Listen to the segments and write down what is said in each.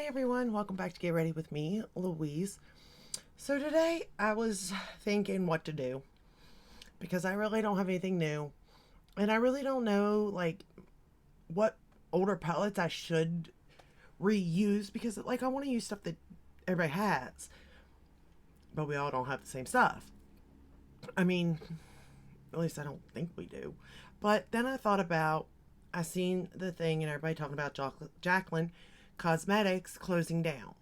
Hi everyone, welcome back to Get Ready with me, Louise. So today I was thinking what to do because I really don't have anything new and I really don't know what older palettes I should reuse because I want to use stuff that everybody has, but we all don't have the same stuff. I mean, at least I don't think we do. But then I thought about I seen the thing and everybody talking about Jaclyn Cosmetics closing down.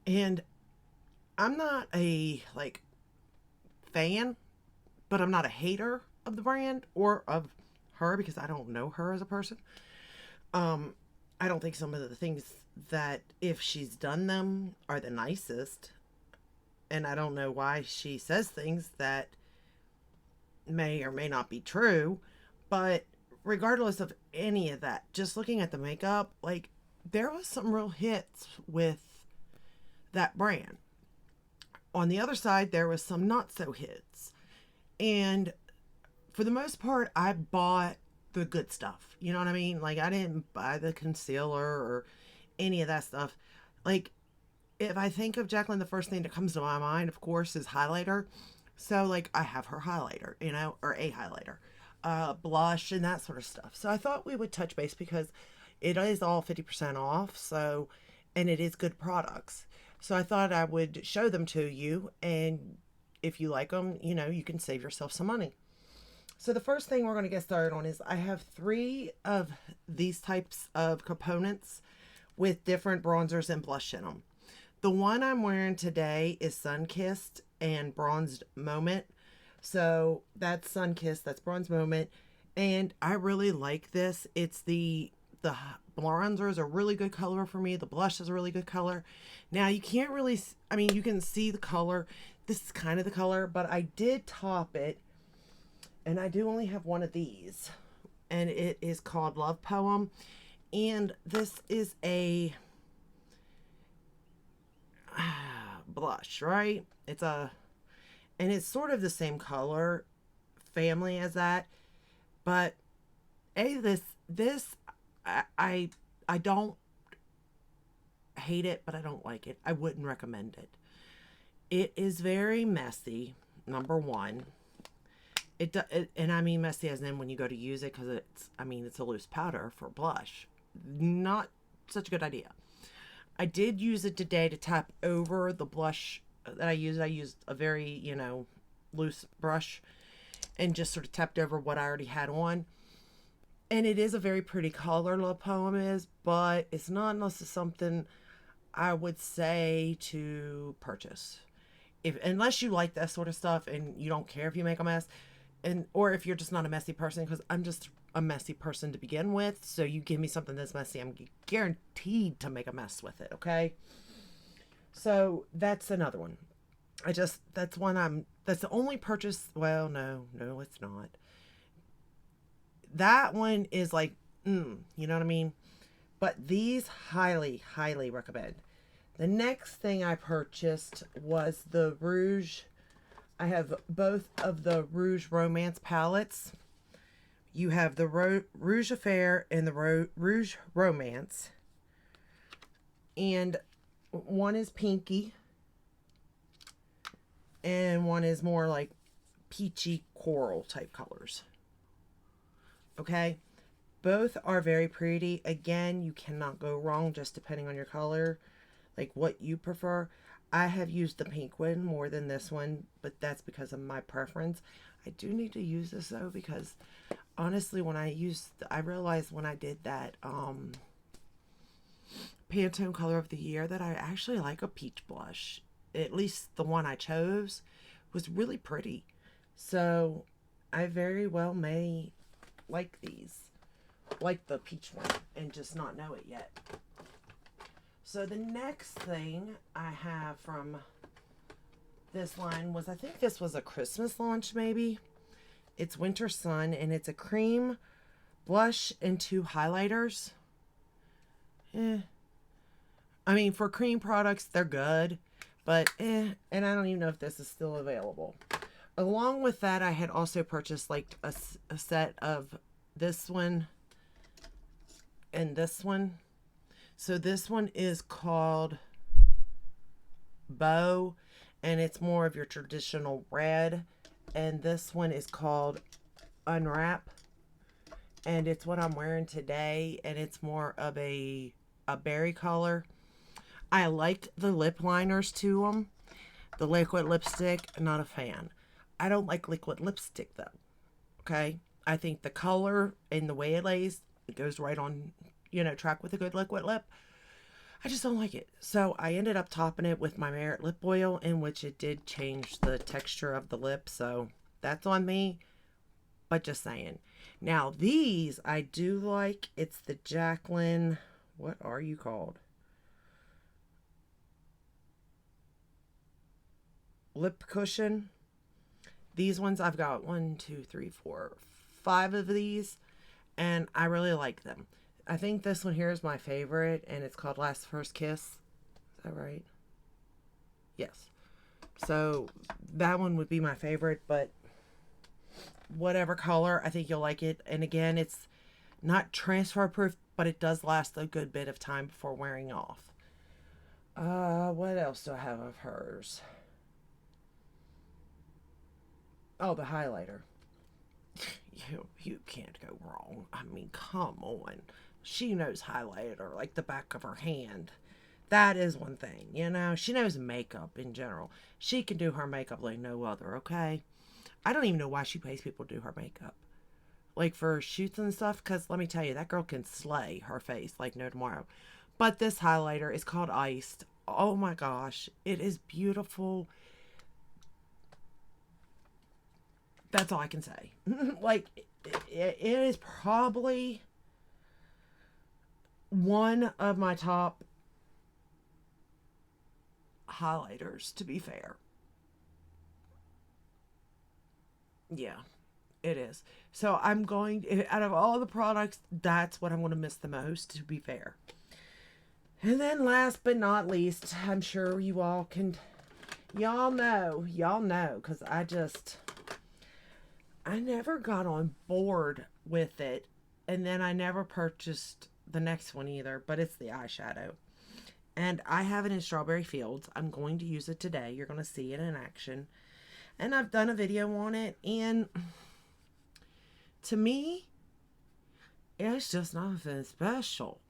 And I'm not a fan, but I'm not a hater of the brand or of her because I don't know her as a person. Um I don't think some of the things that if she's done them are the nicest, and I don't know why she says things that may or may not be true, but regardless of any of that, just looking at the makeup, there was some real hits with that brand. On the other side, there was some not so hits. And for the most part, I bought the good stuff. You know what I mean? I didn't buy the concealer or any of that stuff. Like, if I think of Jaclyn, the first thing that comes to my mind, of course, is highlighter. So, I have her highlighter, or a highlighter, blush, and that sort of stuff. So, I thought we would touch base because it is all 50% off. So, and it is good products. So, I thought I would show them to you. And if you like them, you can save yourself some money. So, the first thing we're going to get started on is I have 3 of these types of components with different bronzers and blush in them. The one I'm wearing today is Sun-Kissed and Bronzed Moment. So that's Sun-Kissed, that's Bronzed Moment. And I really like this. It's the bronzer is a really good color for me. The blush is a really good color. Now you can't really, you can see the color. This is kind of the color, but I did top it. And I do only have one of these. And it is called Love Poem. And this is a blush, right? And it's sort of the same color family as that, but this I don't hate it, but I don't like it. I wouldn't recommend it. It is very messy. Number one, and I mean messy as in when you go to use it, because it's a loose powder for blush. Not such a good idea. I did use it today to tap over the blush that I used. I used a very, loose brush and just sort of tapped over what I already had on. And it is a very pretty color, Love Poem is, but it's not necessarily something I would say to purchase. Unless you like that sort of stuff and you don't care if you make a mess, or if you're just not a messy person, because I'm just a messy person to begin with. So you give me something that's messy, I'm guaranteed to make a mess with it, okay? So that's another one. That's the only purchase. Well, no, it's not. That one is you know what I mean? But these highly, highly recommend. The next thing I purchased was the Rouge. I have both of the Rouge Romance palettes. You have the Rouge Affair and the Rouge Romance. And one is pinky. And one is more like peachy coral type colors. Okay? Both are very pretty. Again, you cannot go wrong just depending on your color. What you prefer. I have used the pink one more than this one, but that's because of my preference. I do need to use this though, because honestly, I realized when I did that Pantone Color of the Year that I actually like a peach blush. At least the one I chose was really pretty. So I very well may like these, like the peach one, and just not know it yet. So the next thing I have from this line was, I think this was a Christmas launch maybe. It's Winter Sun, and it's a cream blush and 2 highlighters. For cream products, they're good, but and I don't even know if this is still available. Along with that, I had also purchased a set of this one and this one. So this one is called Bow, and it's more of your traditional red. And this one is called Unwrap, and it's what I'm wearing today, and it's more of a berry color. I like the lip liners to them. The liquid lipstick, not a fan. I don't like liquid lipstick though. Okay, I think the color and the way it lays, it goes right on, track with a good liquid lip. I just don't like it. So I ended up topping it with my Merit lip oil, in which it did change the texture of the lip. So that's on me. But just saying. Now these I do like. It's the Jaclyn. What are you called? Lip cushion. These ones I've got 5 of these, and I really like them. I think this one here is my favorite, and it's called Last First Kiss. Is that right? Yes. So that one would be my favorite, but whatever color, I think you'll like it. And again, it's not transfer proof, but it does last a good bit of time before wearing off. What else do I have of hers? Oh, the highlighter. You can't go wrong. I mean, come on. She knows highlighter like the back of her hand. That is one thing, She knows makeup in general. She can do her makeup like no other, okay? I don't even know why she pays people to do her makeup. Like for shoots and stuff, because let me tell you, that girl can slay her face like no tomorrow. But this highlighter is called Iced. Oh my gosh. It is beautiful. That's all I can say. Like, it is probably one of my top highlighters, to be fair. Yeah, it is. So out of all the products, that's what I'm going to miss the most, to be fair. And then last but not least, I'm sure y'all know, because I never got on board with it, and then I never purchased the next one either, but it's the eyeshadow. And I have it in Strawberry Fields. I'm going to use it today. You're going to see it in action. And I've done a video on it, and to me, it's just nothing special.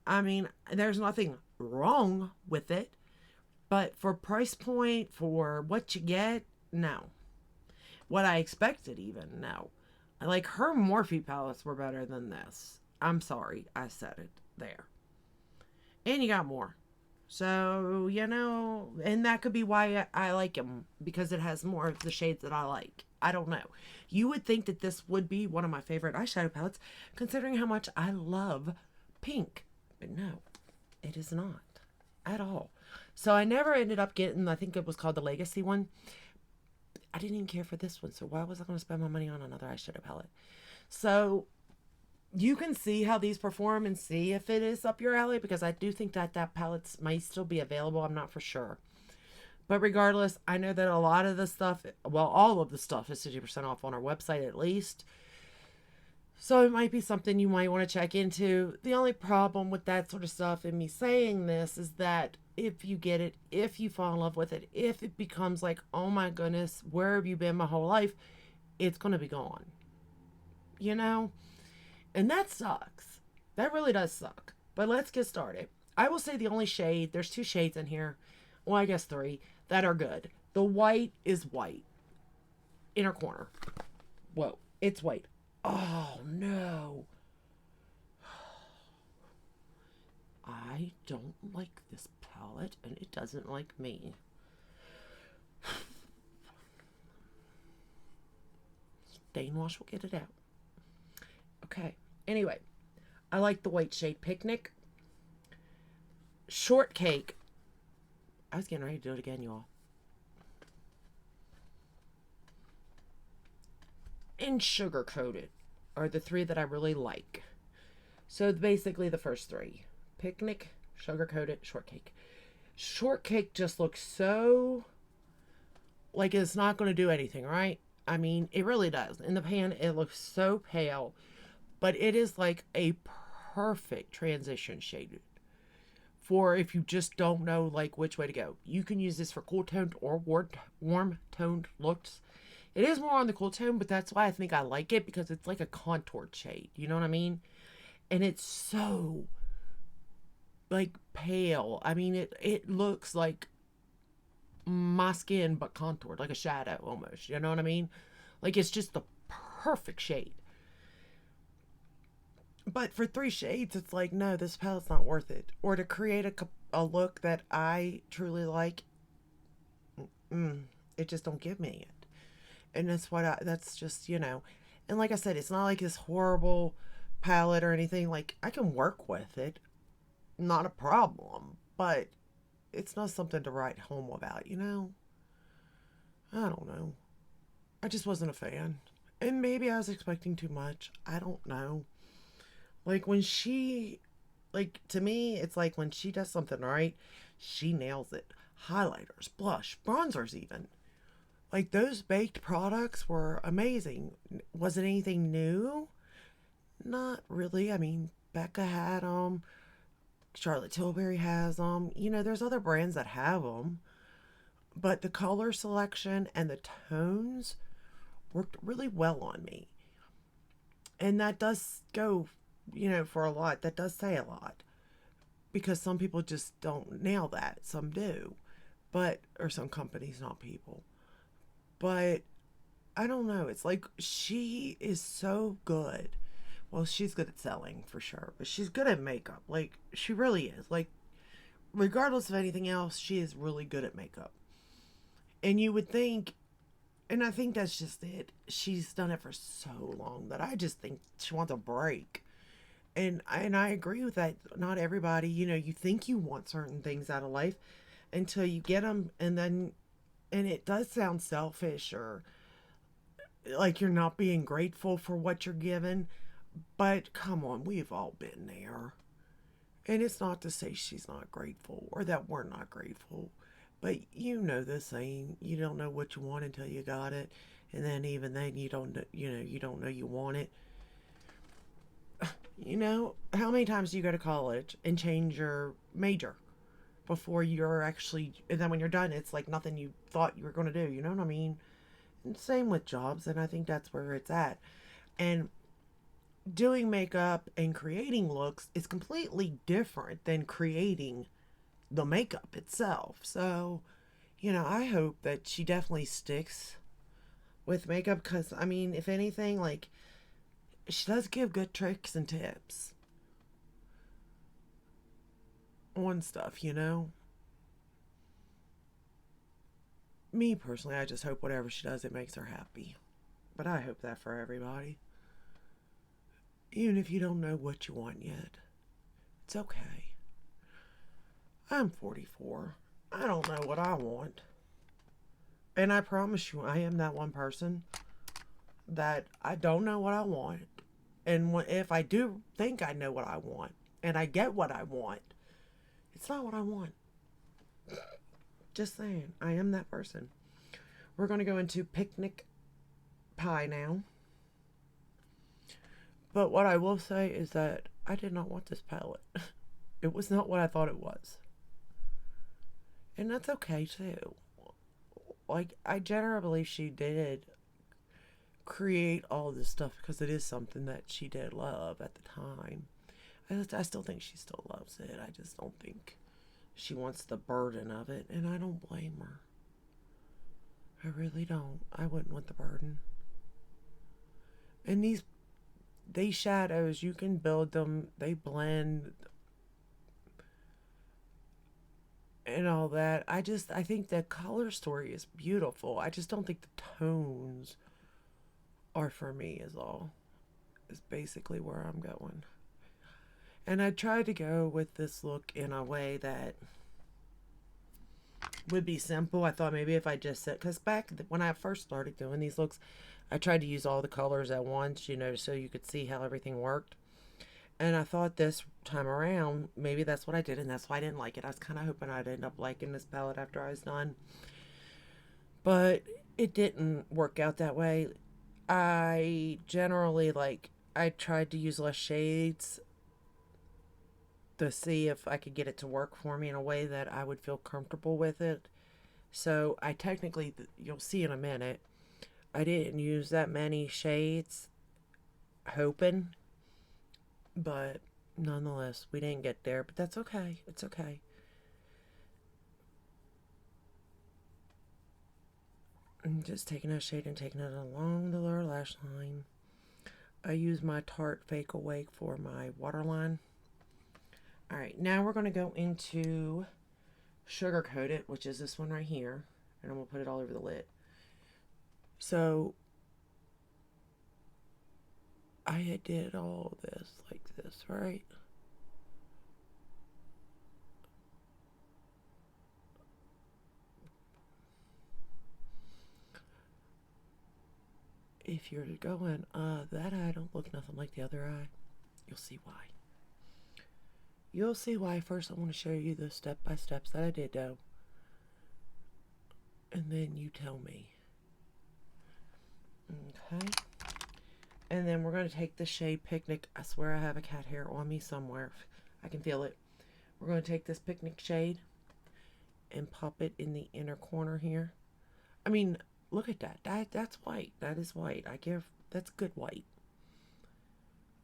I mean, there's nothing wrong with it, but for price point, for what you get, no. What I expected, even, no. Like, her Morphe palettes were better than this. I'm sorry, I said it there. And you got more. So, and that could be why I like them, because it has more of the shades that I like. I don't know. You would think that this would be one of my favorite eyeshadow palettes, considering how much I love pink. But no, it is not at all. So I never ended up getting, I think it was called the Legacy one. I didn't even care for this one, so why was I going to spend my money on another eyeshadow palette? So you can see how these perform and see if it is up your alley, because I do think that palettes might still be available. I'm not for sure. But regardless, I know that a lot of the stuff, well, all of the stuff is 50% off on our website at least. So it might be something you might want to check into. The only problem with that sort of stuff and me saying this is that if you get it, if you fall in love with it, if it becomes like, oh my goodness, where have you been my whole life? It's going to be gone. And that sucks. That really does suck. But let's get started. I will say the only shade, there's 2 shades in here, well, I guess 3, that are good. The white is white. Inner corner. Whoa, it's white. Oh, no. I don't like this palette, and it doesn't like me. Stain wash will get it out. Okay. Anyway, I like the white shade Picnic. Shortcake. I was getting ready to do it again, y'all. And Sugar Coated are the 3 that I really like. So basically the first 3. Picnic, Sugar Coated, Shortcake. Shortcake just looks so like it's not going to do anything, right? I mean, it really does. In the pan, it looks so pale. But it is like a perfect transition shade. for if you just don't know like which way to go. You can use this for cool toned or warm toned looks. It is more on the cool tone, but that's why I think I like it, because it's like a contoured shade. You know what I mean? And it's so like pale. I mean, it looks like my skin but contoured, like a shadow almost. You know what I mean? Like it's just the perfect shade. But for 3 shades, it's like, no, this palette's not worth it. Or to create a look that I truly like, it just don't give me it. And that's just, and like I said, it's not like this horrible palette or anything. Like, I can work with it, not a problem, but it's not something to write home about, I don't know. I just wasn't a fan. And maybe I was expecting too much. I don't know. Like when she, like to me, it's like when she does something right, she nails it. Highlighters, blush, bronzers, even. Like those baked products were amazing. Was it anything new? Not really. I mean, Becca had them. Charlotte Tilbury has them. There's other brands that have them. But the color selection and the tones worked really well on me. And that does go, for a lot. That does say a lot. Because some people just don't nail that. Some do. Or some companies, not people. But I don't know. It's like she is so good. Well, she's good at selling for sure, but she's good at makeup. Like, she really is. Like, regardless of anything else, she is really good at makeup. And you would think, and I think that's just it. She's done it for so long that I just think she wants a break. And I agree with that. Not everybody, you think you want certain things out of life until you get them, and it does sound selfish or like you're not being grateful for what you're given. But come on, we've all been there. And it's not to say she's not grateful or that we're not grateful. But you know the saying, you don't know what you want until you got it. And then even then you don't know you want it. How many times do you go to college and change your major before you're actually, and then when you're done, it's like nothing you thought you were going to do. You know what I mean? And same with jobs, and I think that's where it's at. And doing makeup and creating looks is completely different than creating the makeup itself. So, I hope that she definitely sticks with makeup because, I mean, if anything, like, she does give good tricks and tips on stuff. Me personally, I just hope whatever she does, it makes her happy. But I hope that for everybody. Even if you don't know what you want yet, it's okay. I'm 44. I don't know what I want. And I promise you, I am that one person that I don't know what I want. And if I do think I know what I want, and I get what I want, it's not what I want. Just saying, I am that person. We're going to go into picnic pie now. But what I will say is that I did not want this palette. It was not what I thought it was. And that's okay too. Like, I generally believe she did create all this stuff because it is something that she did love at the time. I still think she still loves it. I just don't think she wants the burden of it, and I don't blame her. I really don't. I wouldn't want the burden. And these shadows, you can build them. They blend and all that. I think the color story is beautiful. I just don't think the tones are for me is all. Is basically where I'm going. And I tried to go with this look in a way that would be simple. I thought maybe if I just said, because back when I first started doing these looks, I tried to use all the colors at once, so you could see how everything worked. And I thought this time around, maybe that's what I did, and that's why I didn't like it. I was kind of hoping I'd end up liking this palette after I was done. But it didn't work out that way. I generally, I tried to use less shades to see if I could get it to work for me in a way that I would feel comfortable with it. So I technically, you'll see in a minute, I didn't use that many shades, hoping, but nonetheless, we didn't get there. But that's okay. It's okay. I'm just taking that shade and taking it along the lower lash line. I use my Tarte Fake Awake for my waterline. All right, now we're going to go into Sugar Coat It, which is this one right here, and I'm going to put it all over the lid. So I did all this like this, right? If you're going, that eye don't look nothing like the other eye, you'll see why. You'll see why. First, I want to show you the step-by-steps that I did, though. And then you tell me. Okay. And then we're going to take the shade Picnic. I swear I have a cat hair on me somewhere. I can feel it. We're going to take this Picnic shade and pop it in the inner corner here. I mean, look at that. That's white. That is white. That's good white.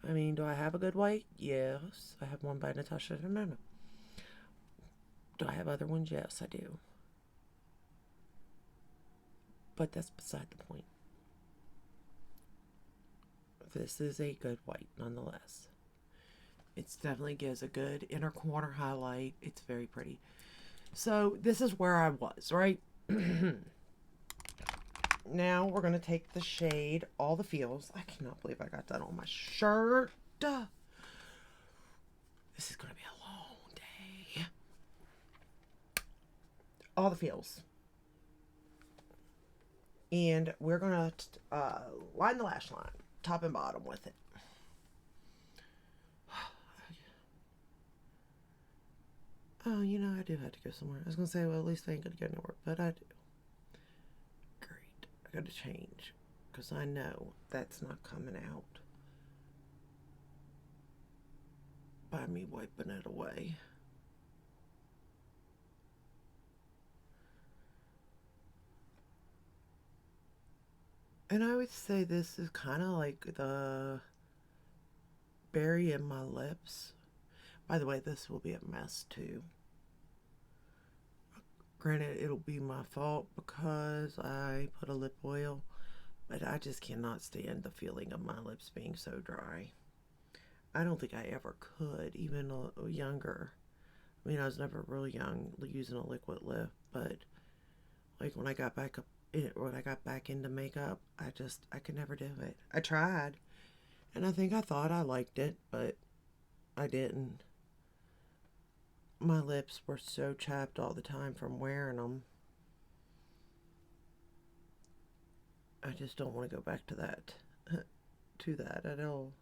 I mean, do I have a good white? Yes. I have one by Natasha Denona. Do I have other ones? Yes, I do. But that's beside the point. This is a good white nonetheless. It definitely gives a good inner corner highlight. It's very pretty. So this is where I was, right? Now we're going to take the shade All the Feels. I cannot believe I got that on my shirt. This is going to be a long day. All the Feels. And we're going to line the lash line, top and bottom with it. Oh, you know, I do have to go somewhere. I was going to say, well, at least I ain't going to go anywhere, but I do. Great. I got to change because I know that's not coming out by me wiping it away. And I would say this is kind of like the berry in my lips. By the way, this will be a mess too. Granted, it'll be my fault because I put a lip oil, but I just cannot stand the feeling of my lips being so dry. I don't think I ever could, even younger. I mean, I was never really young using a liquid lip, but like when I got back into makeup, I could never do it. I tried, and I thought I liked it, but I didn't. My lips were so chapped all the time from wearing them. I just don't want to go back to that at all.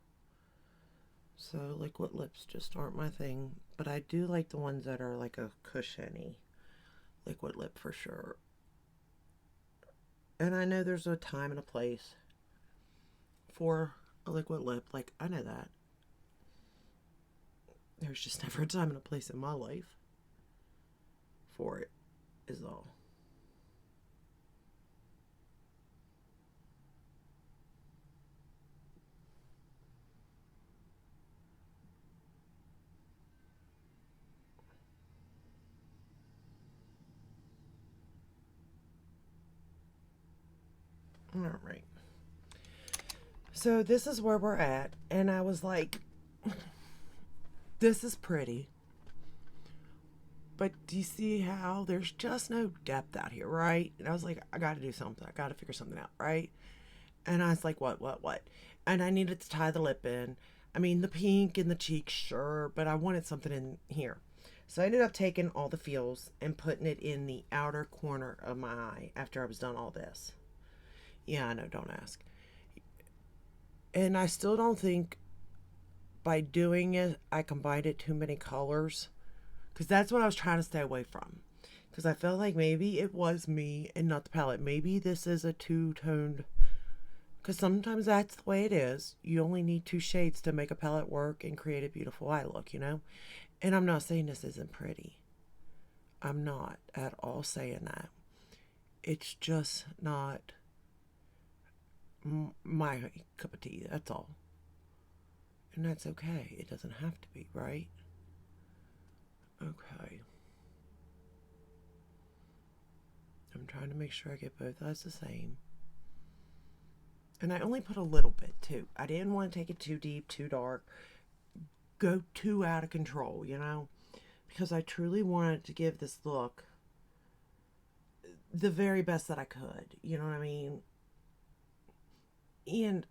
So liquid lips just aren't my thing, but I do like the ones that are like a cushiony liquid lip for sure. And I know there's a time and a place for a liquid lip, like I know that. There's just never a time and a place in my life for it, is all. All right. So this is where we're at, and I was like, this is pretty. But do you see how there's just no depth out here, right? And I was like, I got to do something. I got to figure something out, right? And I was like, what? And I needed to tie the lip in. I mean, the pink in the cheeks, sure, but I wanted something in here. So I ended up taking All the Feels and putting it in the outer corner of my eye after I was done all this. Yeah, I know, don't ask. And I still don't think by doing it, I combined it too many colors. Because that's what I was trying to stay away from. Because I felt like maybe it was me and not the palette. Maybe this is a two-toned. Because sometimes that's the way it is. You only need two shades to make a palette work and create a beautiful eye look, you know? And I'm not saying this isn't pretty. I'm not at all saying that. It's just not my cup of tea, that's all. And that's okay. It doesn't have to be, right? Okay. I'm trying to make sure I get both eyes the same. And I only put a little bit too. I didn't want to take it too deep, too dark, go too out of control, you know? Because I truly wanted to give this look the very best that I could. You know what I mean? And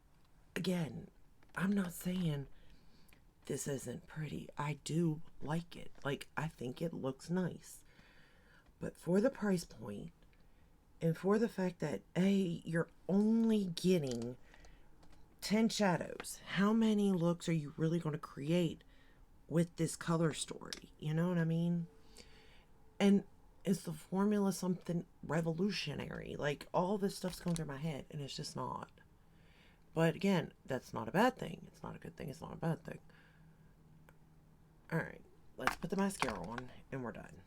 again, I'm not saying this isn't pretty. I do like it. Like, I think it looks nice. But for the price point, and for the fact that, A, you're only getting 10 shadows, how many looks are you really going to create with this color story? You know what I mean? And is the formula something revolutionary? Like, all this stuff's going through my head, and it's just not. But again, that's not a bad thing. It's not a good thing. It's not a bad thing. Alright, let's put the mascara on, and we're done.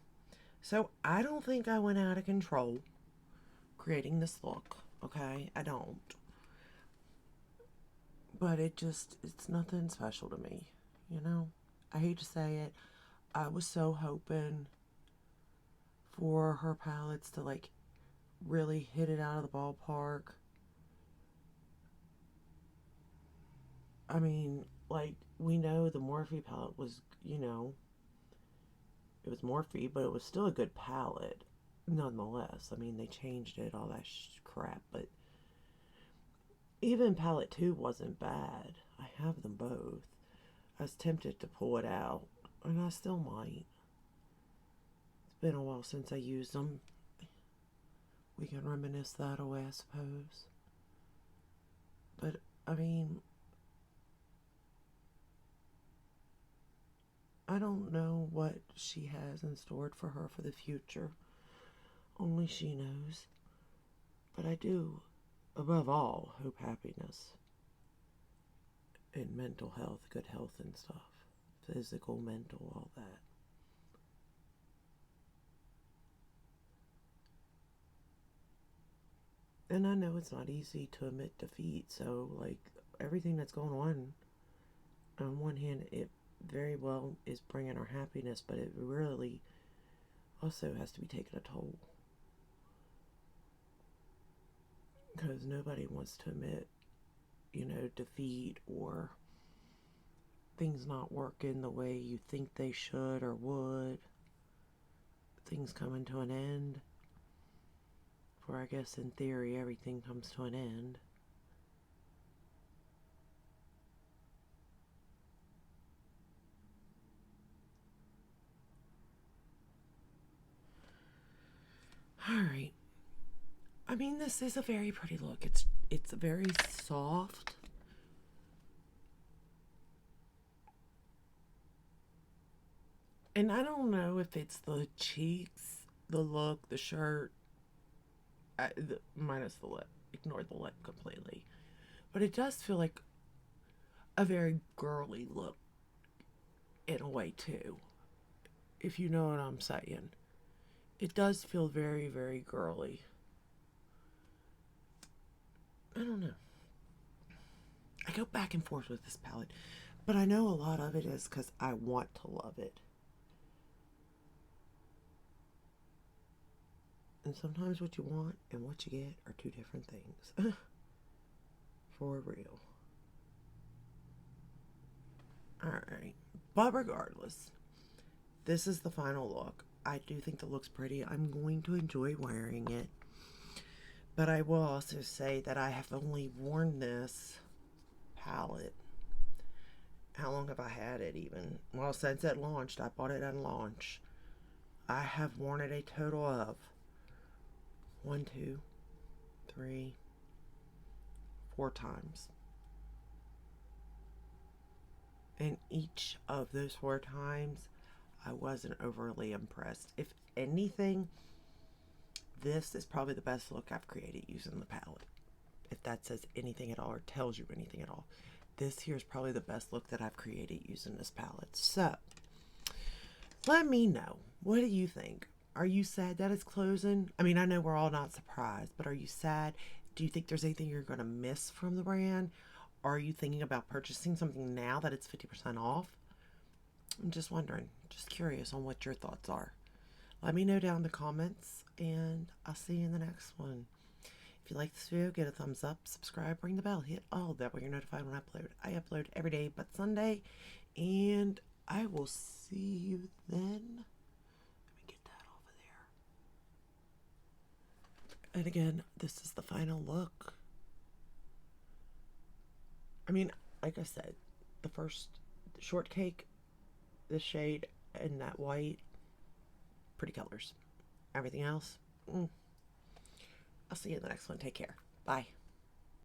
So, I don't think I went out of control creating this look, okay? I don't. But it's nothing special to me, you know? I hate to say it. I was so hoping for her palettes to, like, really hit it out of the ballpark. I mean, like, we know the Morphe palette was, you know, it was Morphe, but it was still a good palette, nonetheless. I mean, they changed it, all that crap, but even palette 2 wasn't bad. I have them both. I was tempted to pull it out, and I still might. It's been a while since I used them. We can reminisce that away, I suppose. But, I mean, I don't know what she has in store for her for the future. Only she knows. But I do, above all, hope happiness and mental health, good health and stuff. Physical, mental, all that. And I know it's not easy to admit defeat, so, like, everything that's going on one hand, it very well is bringing her happiness, but it really also has to be taking a toll. Because nobody wants to admit, you know, defeat or things not working the way you think they should or would. Things coming to an end. For I guess in theory everything comes to an end. Alright. I mean, this is a very pretty look. It's very soft. And I don't know if it's the cheeks, the look, the shirt, minus the lip. Ignore the lip completely. But it does feel like a very girly look in a way, too. If you know what I'm saying. It does feel very, very girly. I don't know. I go back and forth with this palette, but I know a lot of it is because I want to love it. And sometimes what you want and what you get are two different things. For real. Alright. But regardless, this is the final look. I do think the look's pretty. I'm going to enjoy wearing it. But I will also say that I have only worn this palette. How long have I had it even? Well, since it launched. I bought it at launch. I have worn it a total of 1, 2, 3, 4 times. And each of those 4 times, I wasn't overly impressed. If anything, this is probably the best look I've created using the palette. If that says anything at all or tells you anything at all. This here is probably the best look that I've created using this palette. So, Let me know. What do you think? Are you sad that it's closing? I mean, I know we're all not surprised, but are you sad? Do you think there's anything you're going to miss from the brand? Are you thinking about purchasing something now that it's 50% off? I'm just wondering, just curious on what your thoughts are. Let me know down in the comments, and I'll see you in the next one. If you like this video, give it a thumbs up, subscribe, ring the bell, hit all of that way you're notified when I upload. I upload every day but Sunday, and I will see you then. Let me get that over there. And again, this is the final look. I mean, like I said, the first shortcake, this shade, and that white, pretty colors. Everything else, I'll see you in the next one. Take care. Bye.